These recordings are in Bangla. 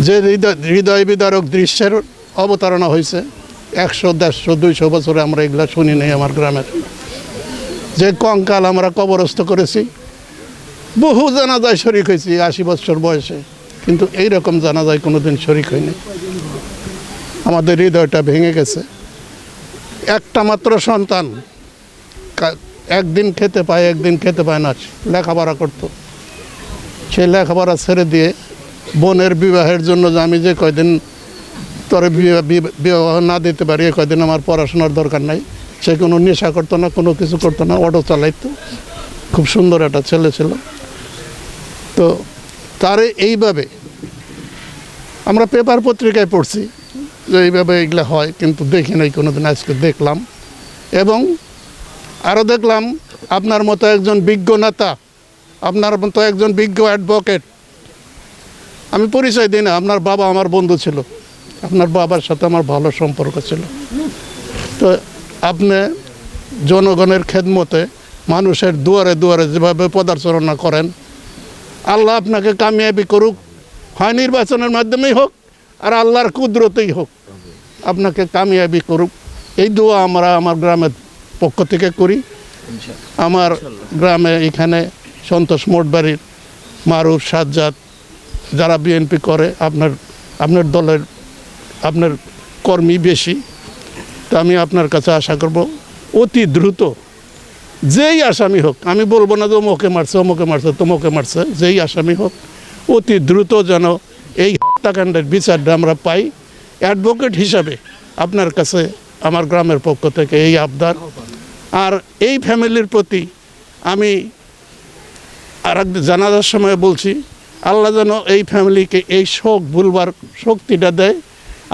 যে হৃদয় বিদারক দৃশ্যের অবতারণা হয়েছে 100, 150, 200 বছরে আমরা এগুলা শুনি নাই আমার গ্রামের। যে কঙ্কাল আমরা কবরস্থ করেছি, বহু জানাজায় শরিক হয়েছি 80 বছর বয়সে, কিন্তু এইরকম জানাজায় কোনোদিন শরিক হয়নি। আমাদের হৃদয়টা ভেঙে গেছে। একটা মাত্র সন্তান একদিন খেতে পায়, একদিন খেতে পায় না, লেখাপড়া করতো। সে লেখাপড়া ছেড়ে দিয়ে বোনের বিবাহের জন্য যে আমি যে কয়দিন তোরে বিবাহ না দিতে পারি, কয়দিন আমার পড়াশোনার দরকার নাই, সে কোনো নেশা করতো না, কোনো কিছু করতো না, অটো চালাইতো। খুব সুন্দর একটা ছেলে ছিল। তো তারে এইভাবে আমরা পেপার পত্রিকায় পড়ছি যে এইভাবে এগুলো হয়, কিন্তু দেখি নাই কোনোদিন, আজকে দেখলাম। এবং আরও দেখলাম আপনার মতো একজন বিজ্ঞ নেতা, আপনার মতো একজন বিজ্ঞ অ্যাডভোকেট, আমি পরিচয় দিই না, আপনার বাবা আমার বন্ধু ছিল, আপনার বাবার সাথে আমার ভালো সম্পর্ক ছিল। তো আপনি জনগণের খেদমতে মানুষের দুয়ারে দুয়ারে যেভাবে পদার্চনা করেন, আল্লাহ আপনাকে কামিয়াবি করুক, হয় নির্বাচনের মাধ্যমেই হোক আর আল্লাহর কুদরতেই হোক, আপনাকে কামিয়াবি করুক, এই দোয়া আমরা আমার গ্রামের পক্ষ থেকে করি। আমার গ্রামে এখানে সন্তোষ মোটবাড়ির মারুফ, সাজ্জাদ যারা বিএনপি করে, আপনার দলের আপনার কর্মী বেশি। তো আমি আপনার কাছে আশা করব অতি দ্রুত যেই আসামি হোক, আমি বলবো না যে ওমকে মারছে, অমুকে মারছে, তমুকে মারছে, যেই আসামি হোক অতি দ্রুত যেন এই হত্যাকাণ্ডের বিচারটা আমরা পাই। অ্যাডভোকেট হিসাবে আপনার কাছে আমার গ্রামের পক্ষ থেকে এই আবদার। আর এই ফ্যামিলির প্রতি আমি আর জানাজার সময় বলছি, আল্লাহ যেন এই ফ্যামিলিকে এই শোক ভুলবার শক্তিটা দেয়।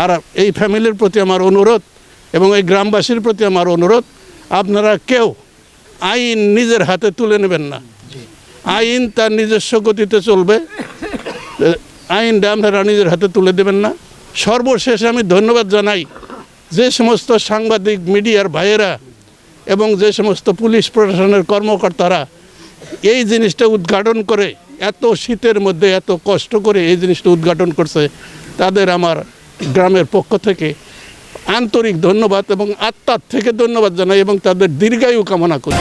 আর এই ফ্যামিলির প্রতি আমার অনুরোধ এবং এই গ্রামবাসীর প্রতি আমার অনুরোধ, আপনারা কেউ আইন নিজের হাতে তুলে নেবেন না। আইন তার নিজস্ব গতিতে চলবে, আইনটা আপনারা নিজের হাতে তুলে দেবেন না। সর্বশেষে আমি ধন্যবাদ জানাই যে সমস্ত সাংবাদিক মিডিয়ার ভাইয়েরা এবং যে সমস্ত পুলিশ প্রশাসনের কর্মকর্তারা এই জিনিসটা উদ্ঘাটন করে, এত শীতের মধ্যে এত কষ্ট করে এই জিনিসটা উদ্ঘাটন করছে, তাদের আমার গ্রামের পক্ষ থেকে আন্তরিক ধন্যবাদ এবং আত্মার থেকে ধন্যবাদ জানাই এবং তাদের দীর্ঘায়ু কামনা করি।